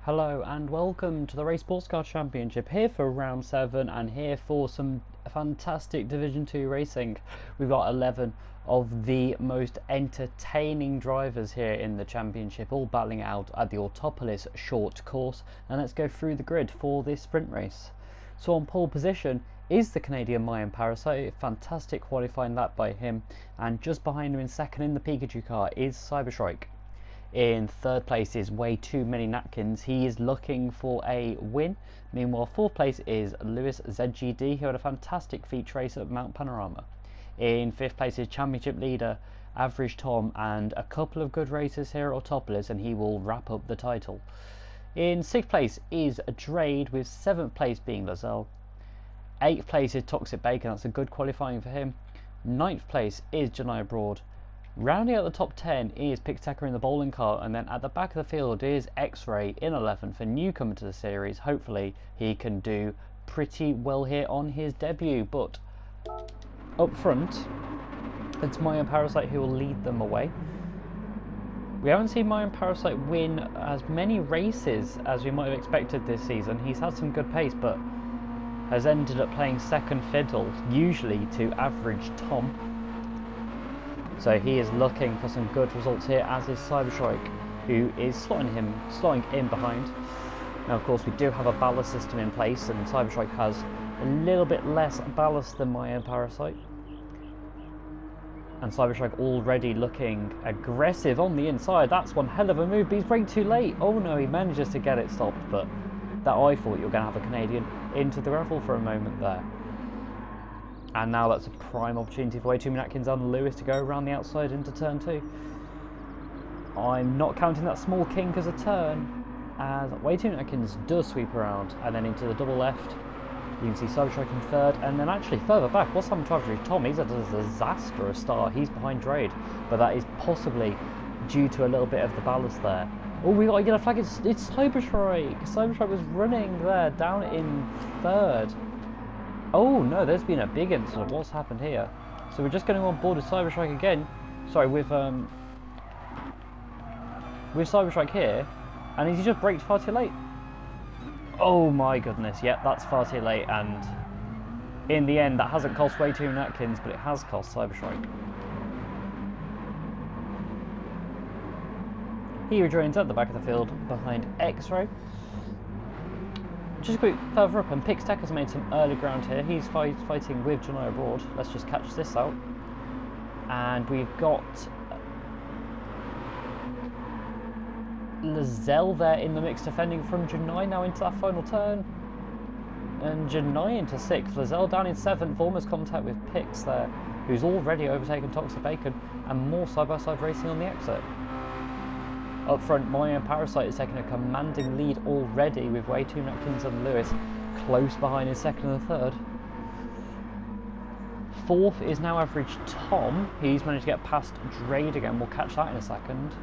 Hello and welcome to the Rei Sportscar Championship, here for round 7 and here for some fantastic Division 2 racing. We've got 11 of the most entertaining drivers here in the championship, all battling out at the Autopolis short course, and let's go through the grid for this sprint race. So on pole position is the Canadian Mayan Parasite, fantastic qualifying lap by him, and just behind him in second in the Pikachu car is Cyberstrike. In third place is Way Too Many Napkins. He is looking for a win. Meanwhile, fourth place is Lewis ZGD, who had a fantastic feature race at Mount Panorama. In fifth place is championship leader Average Tom, and a couple of good races here at Autopolis, and he will wrap up the title. In sixth place is Drade, with seventh place being Lazelle. Eighth place is Toxic Bacon, that's a good qualifying for him. Ninth place is Janai Broad. Rounding out the top 10 is Pixtecker in the bowling car, and then at the back of the field is X-Ray in 11th, a newcomer to the series. Hopefully he can do pretty well here on his debut, but up front it's Mayan Parasite who will lead them away. We haven't seen Mayan Parasite win as many races as we might have expected this season. He's had some good pace, but has ended up playing second fiddle, usually to Average Tom. So he is looking for some good results here, as is Cyberstrike, who is slotting in behind. Now, of course, we do have a ballast system in place, and Cyberstrike has a little bit less ballast than Mayan Parasite. And Cyberstrike already looking aggressive on the inside. That's one hell of a move, but he's braked too late. Oh no, he manages to get it stopped, but that I thought you were going to have a Canadian into the gravel for a moment there. And now that's a prime opportunity for Way Too Many Atkins and Lewis to go around the outside into turn 2. I'm not counting that small kink as a turn, as Way Too Many Atkins does sweep around and then into the double left. You can see Cyberstrike in third, and then actually further back, what's happened to Average Tom? He's had a disastrous start. He's behind Drade, but that is possibly due to a little bit of the ballast there. Oh, we got a yellow flag. It's Cyberstrike. Cyberstrike was running there, down in third. Oh no, there's been a big incident. What's happened here? So we're just going on board with Cyberstrike again. Sorry, with Cyberstrike here, and he's just braked far too late. Oh my goodness, yep, that's far too late, and in the end that hasn't cost Way Too Many Atkins, but it has cost Cyberstrike. He rejoins at the back of the field behind X-Ray. Just a quick further up, and Pixtec has made some early ground here. He's fighting with Janai Abroad. Let's just catch this out. And we've got Lazelle there in the mix, defending from Janai now into that final turn. And Janai into 6th, Lazelle down in 7th, almost contact with Pix there, who's already overtaken Toxic Bacon, and more side-by-side racing on the exit. Up front, Mayan Parasite is taking a commanding lead already, with Way Too Many Atkins and Lewis close behind in second and third. Fourth is now Average Tom. He's managed to get past Drade again. We'll catch that in a second.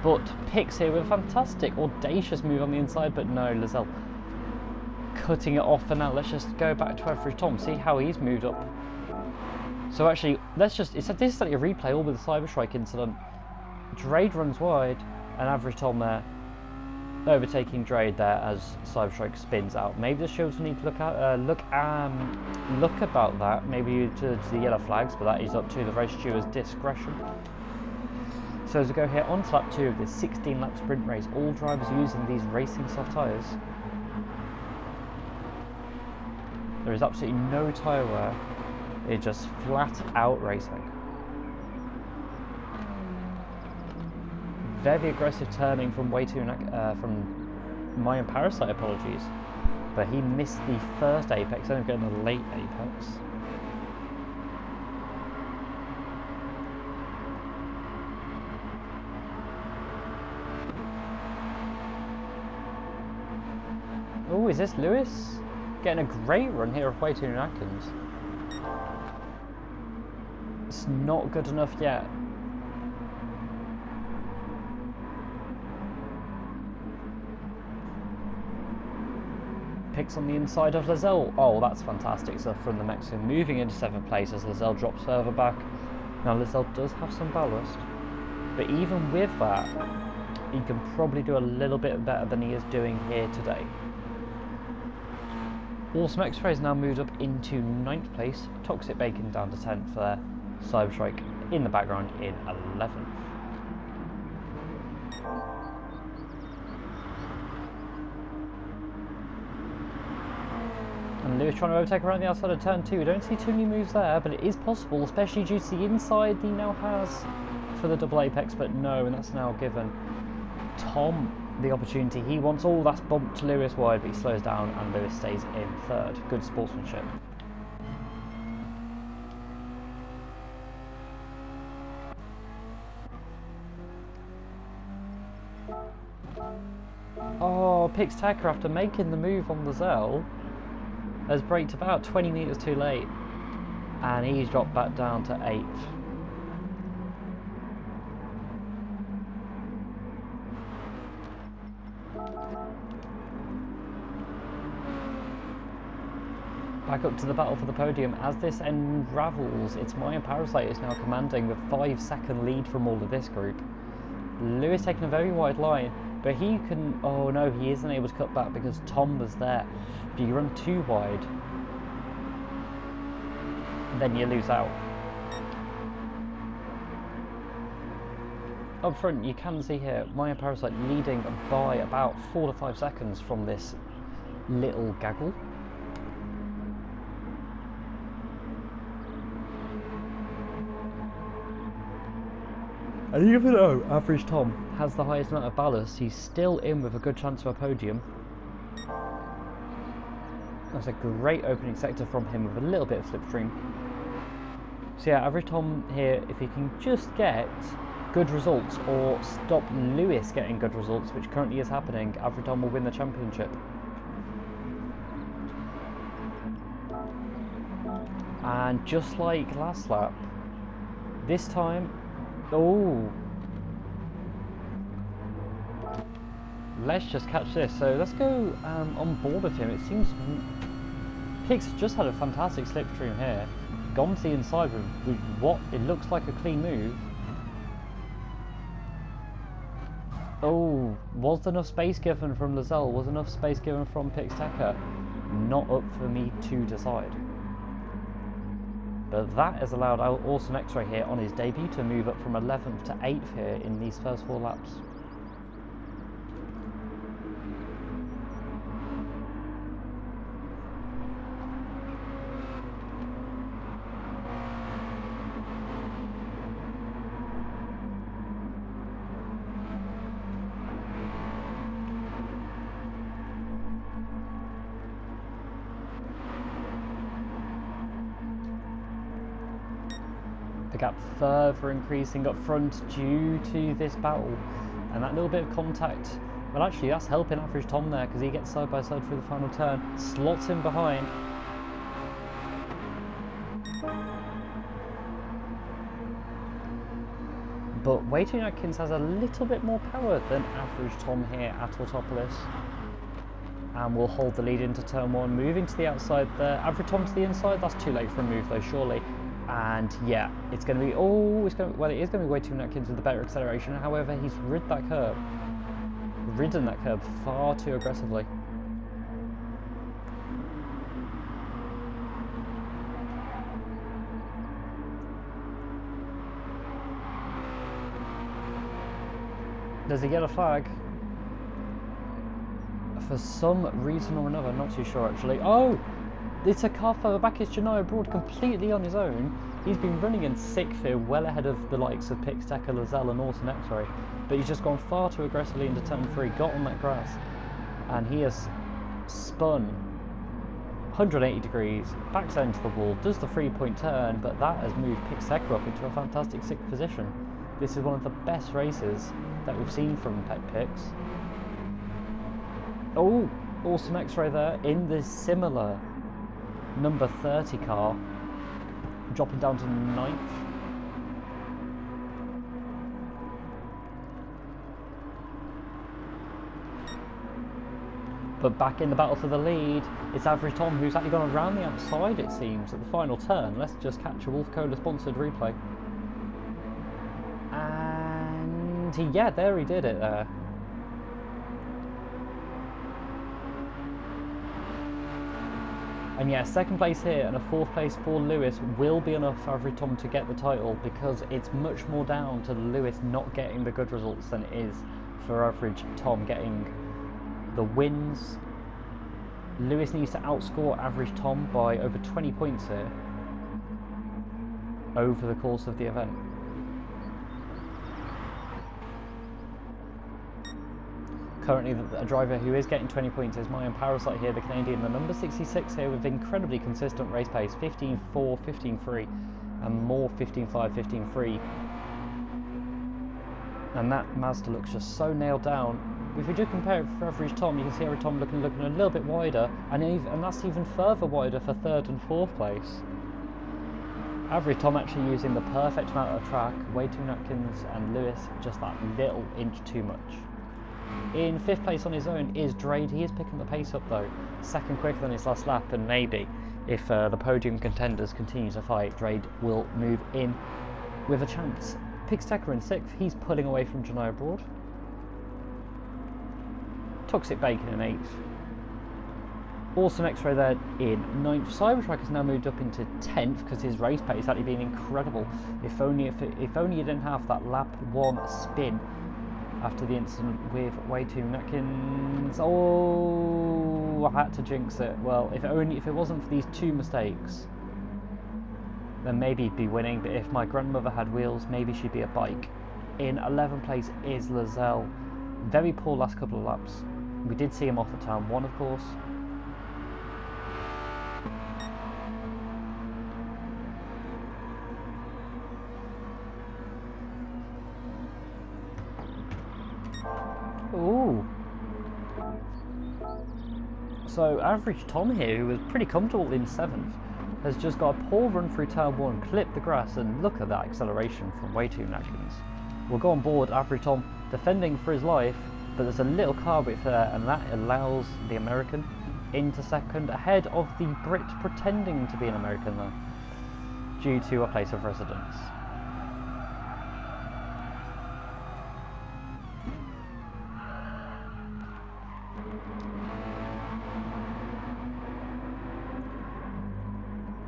But Pix here with a fantastic, audacious move on the inside, but no, Lazelle cutting it off for now. Let's just go back to Average Tom, see how he's moved up. So actually, this is actually a replay all with the Cyberstrike incident. Drade runs wide, and Average Tom there overtaking Drade there as Cyberstrike spins out. Maybe the shields need to look about that, maybe to the yellow flags, but that is up to the race steward's discretion. So as we go here on to lap 2 of this 16-lap sprint race, all drivers using these racing soft tyres. There is absolutely no tyre wear, it's just flat out racing. Very aggressive turning from from Mayan Parasite, apologies, but he missed the first apex, ended up getting a late apex. Oh, is this Lewis? Getting a great run here of Way Too Many Atkins. It's not good enough yet. Picks on the inside of Lazelle. Oh, that's fantastic stuff from the Mexican, moving into 7th place as Lazelle drops further back. Now Lazelle does have some ballast, but even with that, he can probably do a little bit better than he is doing here today. Awesome X-Ray has now moved up into 9th place, Toxic Bacon down to 10th there, Cyberstrike in the background in 11th. And Lewis trying to overtake around the outside of turn 2. We don't see too many moves there, but it is possible, especially due to the inside he now has for the double apex, but no, and that's now given Tom the opportunity he wants. Oh, that's bumped Lewis wide, but he slows down and Lewis stays in 3rd. Good sportsmanship. Oh, Pixtecker, after making the move on the Zell, has braked about 20 metres too late, and he's dropped back down to 8th. Back up to the battle for the podium as this unravels. It's Mayan Parasite is now commanding with 5-second lead from all of this group. Lewis taking a very wide line, but he can, oh no, he isn't able to cut back because Tom was there. If you run too wide, then you lose out. Up front you can see here Mayan Parasite leading by about 4 to 5 seconds from this little gaggle. And even though Average Tom has the highest amount of ballast, he's still in with a good chance of a podium. That's a great opening sector from him with a little bit of slipstream. So yeah, Average Tom here, if he can just get good results or stop Lewis getting good results, which currently is happening, Average Tom will win the championship. And just like last lap, this time, oh, let's just catch this. So let's go on board with him. It seems Pix just had a fantastic slipstream here, gone to the inside with what it looks like a clean move. Oh, was enough space given from Lazelle? Was enough space given from Pixtecker? Not up for me to decide. But that has allowed our Awesome X-Ray here on his debut to move up from 11th to 8th here in these first 4 laps. The gap further increasing up front due to this battle, and that little bit of contact, well actually that's helping Average Tom there because he gets side by side through the final turn, slots him behind. But Waiting Atkins has a little bit more power than Average Tom here at Autopolis, and will hold the lead into turn 1, moving to the outside there. Average Tom to the inside, that's too late for a move though surely. And yeah, it's going to be, oh, well it is going to be Waiting Atkins with the better acceleration. However, he's ridden that curb far too aggressively. Does he get a flag? For some reason or another, not too sure actually. Oh! It's a car further back, it's Janai Abroad completely on his own. He's been running in 6th here, well ahead of the likes of Pixtecker, Lazelle and Awesome X-Ray. But he's just gone far too aggressively into turn 3, got on that grass, and he has spun 180 degrees, backs into the wall, does the 3-point turn, but that has moved Pixtecker up into a fantastic 6th position. This is one of the best races that we've seen from Pix. Oh, Awesome X-Ray there in this similar number 30 car, dropping down to 9th. But back in the battle for the lead, it's Average Tom who's actually gone around the outside it seems at the final turn. Let's just catch a Wolf Cola sponsored replay. And 20. Yeah, there he did it there. And yeah, second place here and a fourth place for Lewis will be enough for Average Tom to get the title, because it's much more down to Lewis not getting the good results than it is for Average Tom getting the wins. Lewis needs to outscore Average Tom by over 20 points here over the course of the event. Currently, a driver who is getting 20 points is Mayan Parasite here, the Canadian, the number 66 here, with incredibly consistent race pace, 15.4, 15.3, and more 15.5, 15.3. And that Mazda looks just so nailed down. If we do compare it for Average Tom, you can see Average Tom looking a little bit wider, and that's even further wider for third and fourth place. Average Tom actually using the perfect amount of track, way too Atkins, and Lewis just that little inch too much. In fifth place on his own is Drade. He is picking the pace up though, second quicker than his last lap, and maybe if the podium contenders continue to fight, Drade will move in with a chance. Pigstecker in sixth, he's pulling away from Janai Broad. Toxic Bacon in eighth. Awesome X-Ray there in ninth. Cybertruck has now moved up into 10th because his race pace has actually been incredible. If only he didn't have that lap one spin after the incident with way too Atkins. Oh, I had to jinx it. Well, if it wasn't for these two mistakes, then maybe he'd be winning. But if my grandmother had wheels, maybe she'd be a bike. In 11th place is Lazelle. Very poor last couple of laps. We did see him off at turn 1, of course. Ooh. So Average Tom here, who was pretty comfortable in 7th, has just got a poor run through turn 1, clipped the grass, and look at that acceleration from way too Atkins. We'll go on board. Average Tom defending for his life, but there's a little car width there, and that allows the American into second, ahead of the Brit pretending to be an American though, due to a place of residence.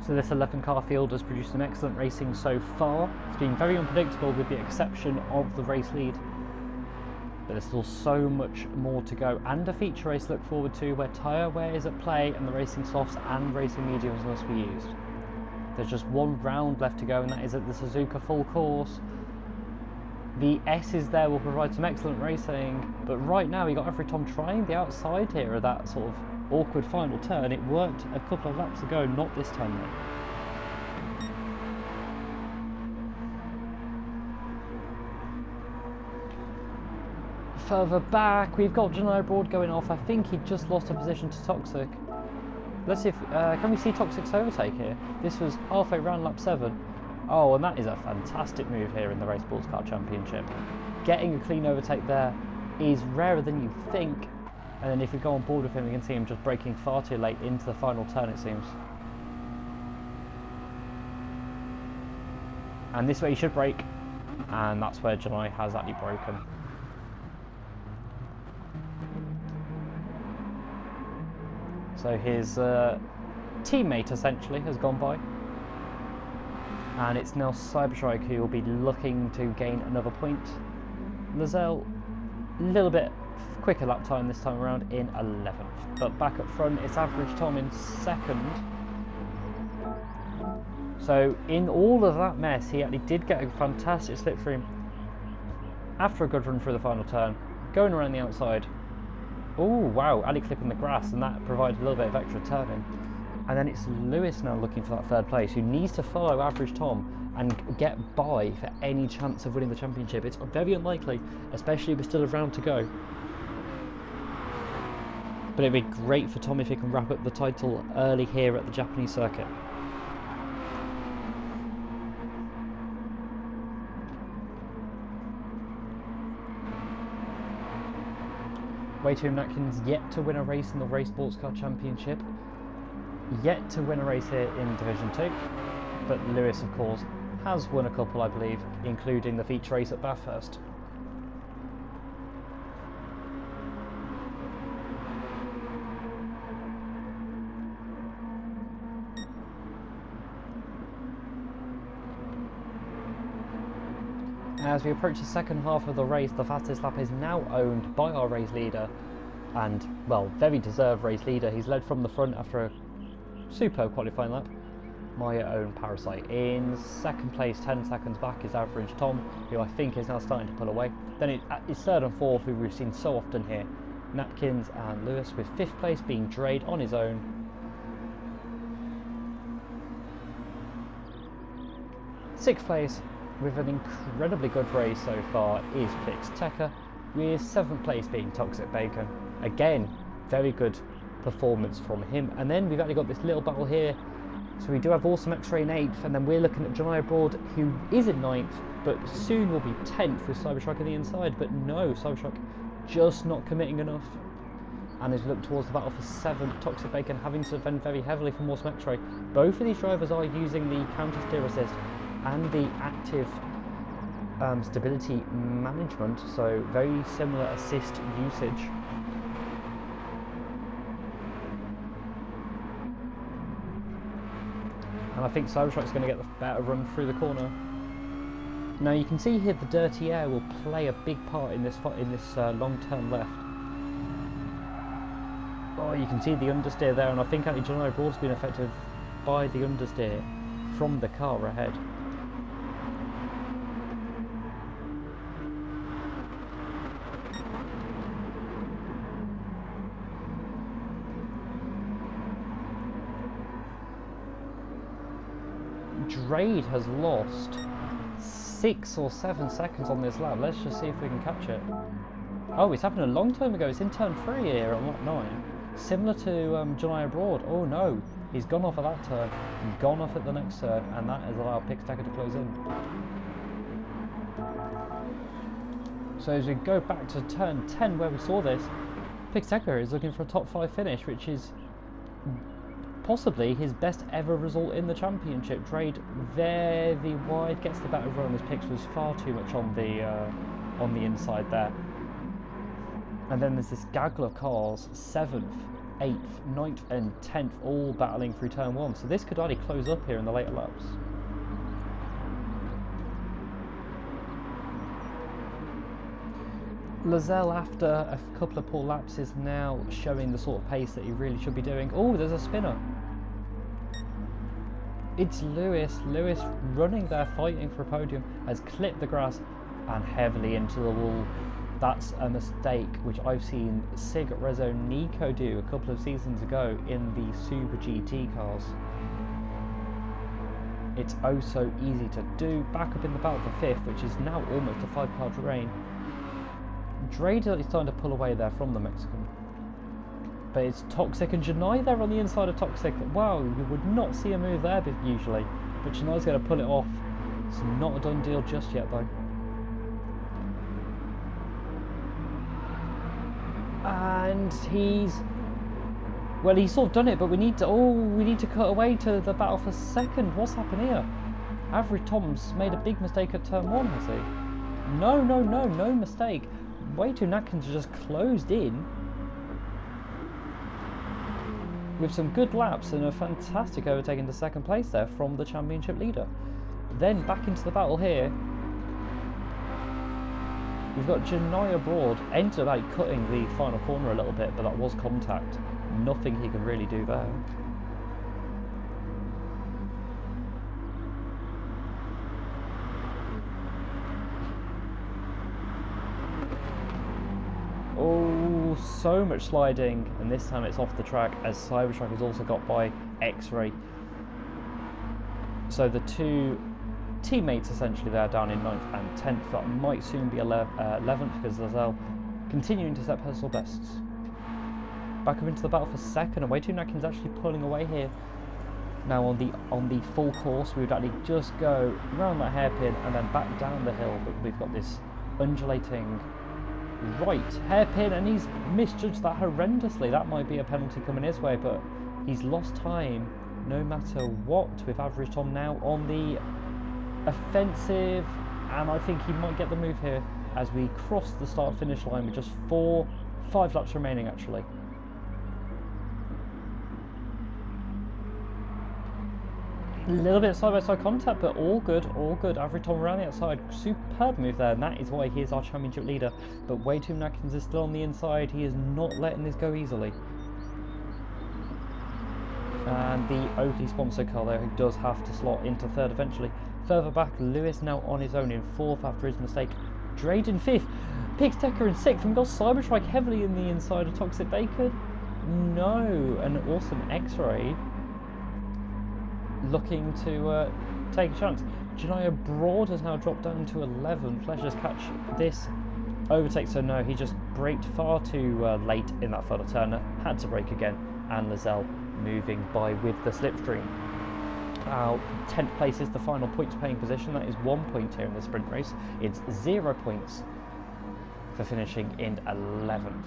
So this 11 car field has produced some excellent racing so far. It's been very unpredictable with the exception of the race lead. But there's still so much more to go, and a feature race to look forward to where tyre wear is at play and the racing softs and racing mediums must be used. There's just one round left to go, and that is at the Suzuka full course. The S's there will provide some excellent racing, but right now we got Average Tom trying the outside here of that sort of awkward final turn. It worked a couple of laps ago, not this time though. Further back, we've got Janai Broad going off. I think he just lost a position to Toxic. Let's see if can we see Toxic's overtake here? This was halfway round lap 7. Oh, and that is a fantastic move here in the Rei Sportscar Championship. Getting a clean overtake there is rarer than you think. And then if we go on board with him, we can see him just braking far too late into the final turn, it seems. And this way he should brake, and that's where Janai has actually broken. So his teammate essentially has gone by, and it's now Cyberstrike who will be looking to gain another point. Lazelle, a little bit quicker lap time this time around in 11th, but back up front it's Average Tom in 2nd. So in all of that mess, he actually did get a fantastic slipstream after a good run through the final turn, going around the outside. Oh wow, Ali clipping the grass, and that provided a little bit of extra turning. And then it's Lewis now looking for that third place, who needs to follow Average Tom and get by for any chance of winning the championship. It's very unlikely, especially with still a round to go. But it'd be great for Tom if he can wrap up the title early here at the Japanese circuit. Way2 Atkins yet to win a race in the Rei Sportscar Championship, yet to win a race here in Division 2, but Lewis of course has won a couple, I believe, including the feature race at Bathurst. As we approach the second half of the race, the fastest lap is now owned by our race leader, and, well, very deserved race leader. He's led from the front after a superb qualifying lap. My own Parasite. In second place, 10 seconds back, is Average Tom, who I think is now starting to pull away. Then it's third and fourth, who we've seen so often here, Napkins and Lewis, with fifth place being Drade on his own. Sixth place, with an incredibly good race so far, is Flix Tekka, with seventh place being Toxic Bacon. Again, very good performance from him. And then we've actually got this little battle here. So we do have Awesome X-Ray in 8th, and then we're looking at Janai Broad, who is in 9th, but soon will be 10th with Cybertruck on the inside. But no, Cybertruck just not committing enough. And as we look towards the battle for 7th, Toxic Bacon having to defend very heavily from Awesome X-Ray. Both of these drivers are using the counter steer assist and the active stability management, so very similar assist usage. And I think Cybertruck's going to get the better run through the corner. Now you can see here the dirty air will play a big part in this long-term left. Oh, you can see the understeer there, and I think actually Janai Broad's been affected by the understeer from the car ahead. Drade has lost 6 or 7 seconds on this lap. Let's just see if we can catch it. Oh, it's happened a long time ago. It's in turn 3 here on lap 9. Similar to Janai Broad. Oh no, he's gone off at that turn, and gone off at the next turn, and that has allowed Flix Tekka to close in. So as we go back to turn 10 where we saw this, Flix Tekka is looking for a top 5 finish, which is possibly his best ever result in the championship. Drade very wide, gets the better run as Pix was far too much on the inside there. And then there's this gaggle of cars, 7th, 8th, 9th and 10th, all battling through turn 1. So this could already close up here in the later laps. Lazelle, after a couple of poor laps, is now showing the sort of pace that he really should be doing. Oh, there's a spinner. It's Lewis. Lewis running there, fighting for a podium, has clipped the grass and heavily into the wall. That's a mistake which I've seen Sig Rezo Nico do a couple of seasons ago in the Super GT cars. It's oh so easy to do. Back up in the battle for 5th, which is now almost a 5-car terrain. Drade is starting to pull away there from the Mexican. But it's Toxic and Janai there on the inside of Toxic. Wow, you would not see a move there usually. But Janai's going to pull it off. It's not a done deal just yet though. And he's sort of done it, but we need to cut away to the battle for 2nd. What's happened here? Average Tom's made a big mistake at turn 1, has he? No mistake. Way too Napkins just closed in with some good laps and a fantastic overtaking to 2nd place there from the championship leader. Then back into the battle here. We've got Janai Broad ended up cutting the final corner a little bit, but that was contact. Nothing he can really do there. Oh, so much sliding, and this time it's off the track as Cybertruck has also got by X-Ray. So the two teammates essentially there down in 9th and 10th. That might soon be 11th because Lazelle continuing to set personal bests. Back up into the battle for 2nd, and Way Too Napkins actually pulling away here. Now on the full course we would actually just go around that hairpin and then back down the hill, but we've got this undulating right hairpin, and he's misjudged that horrendously. That might be a penalty coming his way, but he's lost time no matter what, with Average Tom now on the offensive, and I think he might get the move here as we cross the start finish line with just 5 laps remaining actually. A little bit side-by-side contact, but all good, all good. Avery Tom around the outside, superb move there, and that is why he is our championship leader. But Wei Toon Atkins is still on the inside. He is not letting this go easily. And the Oakley sponsor car there, who does have to slot into third eventually. Further back, Lewis now on his own in fourth after his mistake. Drade in fifth. Pixtecker in sixth, and we've got Cyberstrike heavily in the inside of Toxic Bacon. No, an awesome X-Ray. Looking to take a chance. Janaya Broad has now dropped down to 11th. Let's just catch this overtake. So no, he just braked far too late in that final turn. Had to brake again, and Lizelle moving by with the slipstream. 10th place is the final points paying position. That is 1 point here in the sprint race. It's 0 points for finishing in 11th.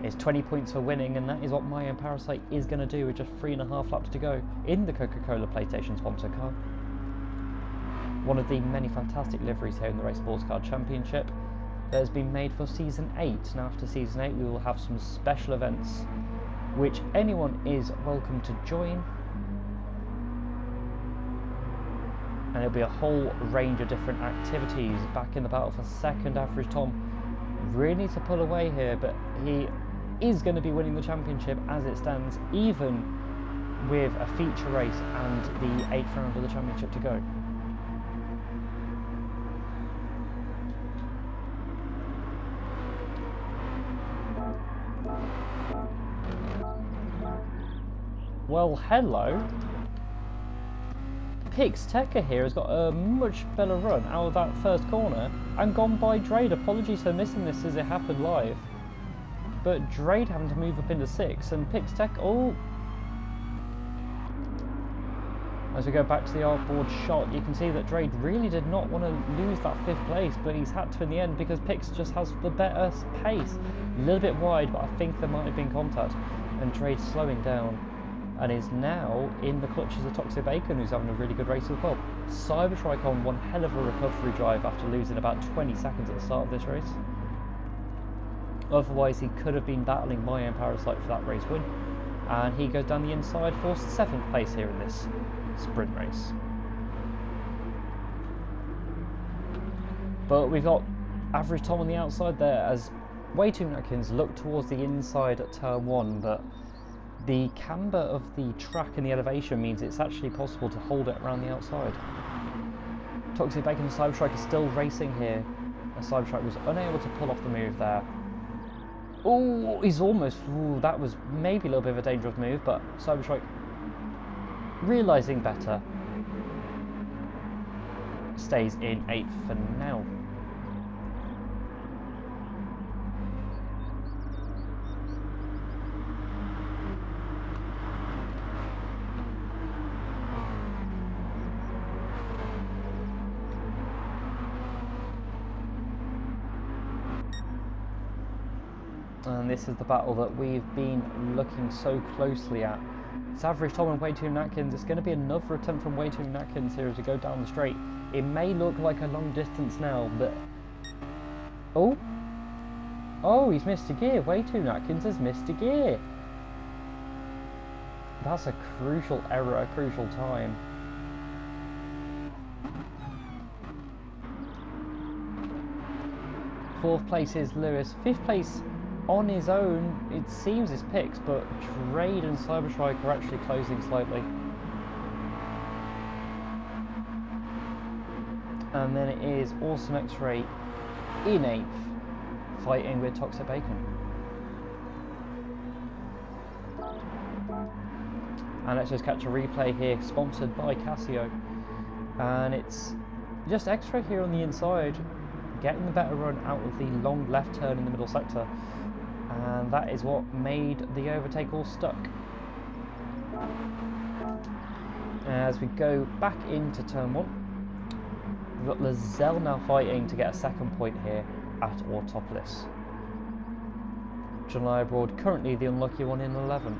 It's 20 points for winning, and that is what My Own Parasite is going to do with just 3.5 laps to go in the Coca-Cola PlayStation sponsor car. One of the many fantastic liveries here in the Rei Sportscar Championship that has been made for Season 8. Now after Season 8 we will have some special events which anyone is welcome to join. And it'll be a whole range of different activities. Back in the battle for second, Average Tom really needs to pull away here, but he is going to be winning the championship as it stands, even with a feature race and the 8th round of the championship to go. Well, hello. Pixtecker here has got a much better run out of that first corner and gone by Drade. Apologies for missing this as it happened live. But Drade having to move up into 6th, and Pixtecker, oh! As we go back to the artboard shot, you can see that Drade really did not want to lose that 5th place, but he's had to in the end because Pix just has the better pace. A little bit wide, but I think there might have been contact, and Drade slowing down, and is now in the clutches of Toxic Bacon, who's having a really good race as well. Cyberstrike on one hell of a recovery drive after losing about 20 seconds at the start of this race. Otherwise he could have been battling My Own Parasite for that race win, and he goes down the inside for 7th place here in this sprint race. But we've got Average Tom on the outside there as Wei Toon Atkins look towards the inside at turn 1, but the camber of the track and the elevation means it's actually possible to hold it around the outside. Toxic Bacon and Cyberstrike are still racing here, and Cyberstrike was unable to pull off the move there. Oh, he's almost... Ooh, that was maybe a little bit of a dangerous move, but Cyberstrike, realising better, stays in 8th for now. And this is the battle that we've been looking so closely at. It's Average Tom and Wei Toon Atkins. It's going to be another attempt from Wei Toon Atkins here as we go down the straight. It may look like a long distance now, but... Oh, he's missed a gear. Wei Toon Atkins has missed a gear. That's a crucial error, a crucial time. Fourth place is Lewis. 5th place on his own, it seems, is Pix, but Drade and Cyberstrike are actually closing slightly. And then it is Awesome X-Ray in 8th, fighting with Toxic Bacon. And let's just catch a replay here, sponsored by Casio. And it's just X-Ray here on the inside, getting the better run out of the long left turn in the middle sector. And that is what made the overtake all stuck. As we go back into turn 1, we've got Lizelle now fighting to get a 2nd point here at Autopolis. John Abroad currently the unlucky one in 11th.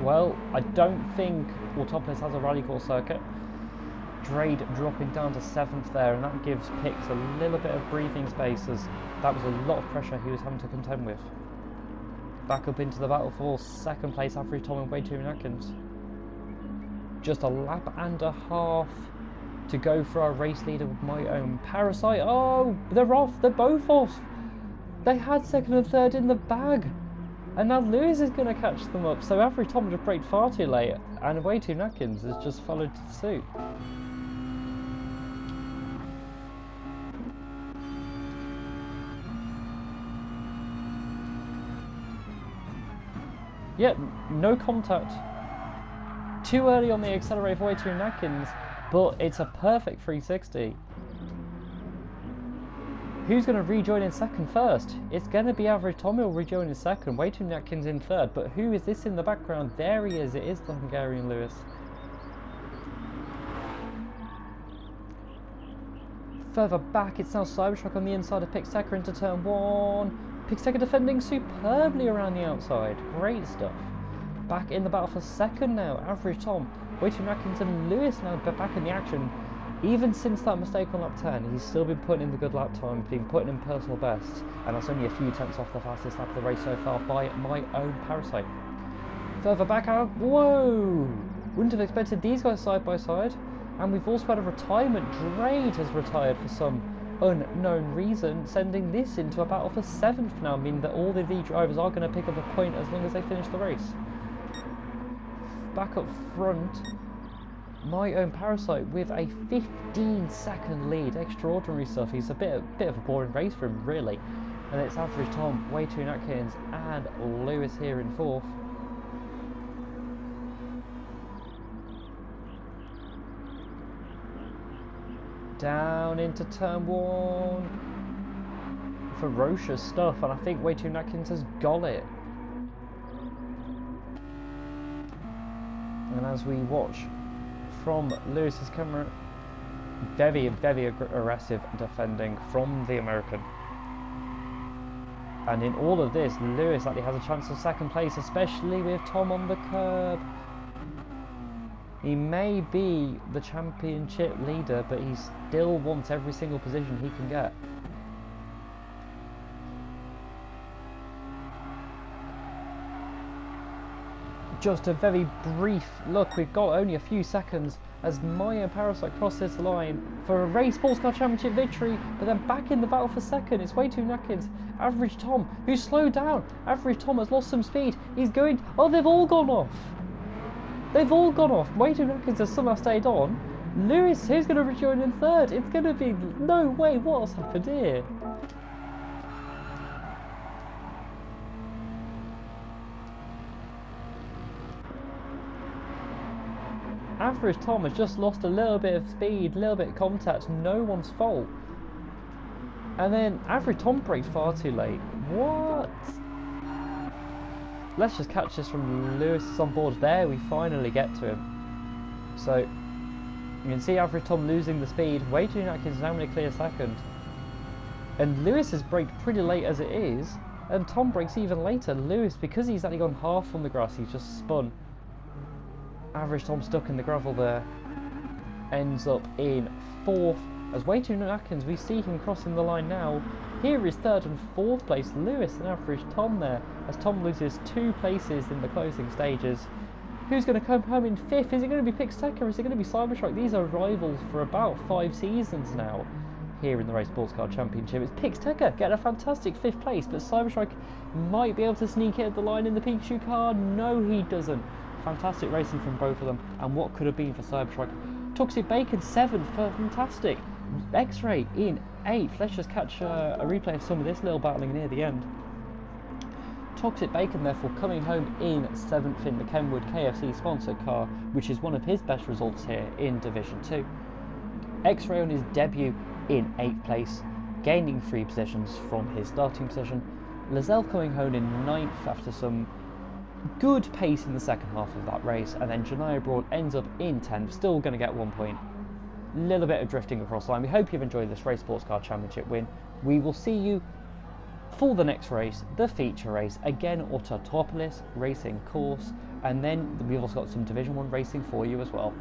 Well, I don't think Autopolis has a rally course circuit. Drade dropping down to 7th there, and that gives Pix a little bit of breathing space, as that was a lot of pressure he was having to contend with. Back up into the battle for 2nd place, Average Tom and way too many Atkins. Just a lap and a half to go for our race leader with My Own Parasite. Oh, they're off, they're both off. They had 2nd and 3rd in the bag. And now Lewis is going to catch them up, so Average Tom just braked far too late, and way too Atkins has just followed suit. Yep, no contact. Too early on the accelerator for way too Atkins, but it's a perfect 360. Who's going to rejoin in 2nd first? It's going to be Average Tom who will rejoin in 2nd, way too Atkins in 3rd, but who is this in the background? There he is, it is the Hungarian Lewis. Further back, it's now Cybertruck on the inside of Pixteca into turn 1. Pixteca defending superbly around the outside, great stuff. Back in the battle for 2nd now, Average Tom, way too Atkins and Lewis now back in the action. Even since that mistake on lap 10, he's still been putting in the good lap time, been putting in personal bests, and that's only a few tenths off the fastest lap of the race so far by My Own Parasite. Further back out, whoa! Wouldn't have expected these guys side by side, and we've also had a retirement. Drade has retired for some unknown reason, sending this into a battle for 7th now, meaning that all of the drivers are going to pick up a point as long as they finish the race. Back up front, My Own Parasite with a 15-second lead. Extraordinary stuff. He's a bit of a boring race for him, really. And it's Average Tom, way too Atkins, and Lewis here in 4th. Down into turn 1. Ferocious stuff, and I think way too Atkins has got it. And as we watch from Lewis's camera, very aggressive defending from the American. And in all of this, Lewis actually has a chance of 2nd place, especially with Tom on the curb. He may be the championship leader, but he still wants every single position he can get. Just a very brief look, we've got only a few seconds as My Own Parasite crosses the line for a Rei Sportscar Championship victory, but then back in the battle for 2nd, it's way too Atkins. Average Tom, who's slowed down. Average Tom has lost some speed. He's going, oh, they've all gone off. They've all gone off. Way too Atkins has somehow stayed on. Lewis, who's going to rejoin in 3rd? It's going to be, no way, what's happened here? Average Tom has just lost a little bit of speed, a little bit of contact, no one's fault. And then Average Tom braked far too late. What? Let's just catch this from Lewis on board. There, we finally get to him. So, you can see Average Tom losing the speed. Way too Atkins now in a clear 2nd. And Lewis has braked pretty late as it is. And Tom brakes even later. Lewis, because he's actually gone half on the grass, he's just spun. Average Tom stuck in the gravel there, ends up in 4th as way too Atkins. We see him crossing the line now. Here is 3rd and 4th place Lewis and Average Tom there, as Tom loses 2 places in the closing stages. Who's going to come home in 5th? Is it going to be Pixteca or is it going to be Cybertruck? These are rivals for about 5 seasons now here in the Rei Sportscar Championship. It's Pixteca getting a fantastic 5th place, but Cybertruck might be able to sneak it at the line in the Pikachu car. No, he doesn't. Fantastic racing from both of them, and what could have been for Cybertruck. Toxic Bacon 7th, fantastic. X-Ray in 8th. Let's just catch a replay of some of this little battling near the end. Toxic Bacon therefore coming home in 7th in the Kenwood KFC sponsored car, which is one of his best results here in Division 2. X-Ray on his debut in 8th place, gaining 3 positions from his starting position. Lizelle coming home in 9th after some good pace in the 2nd half of that race, and then Janaya Broad ends up in 10th, still going to get 1 point. Little bit of drifting across the line. We hope you've enjoyed this Rei Sportscar Championship win. We will see you For the next race, the feature race, again Autopolis racing course, and then we've also got some Division 1 racing for you as well.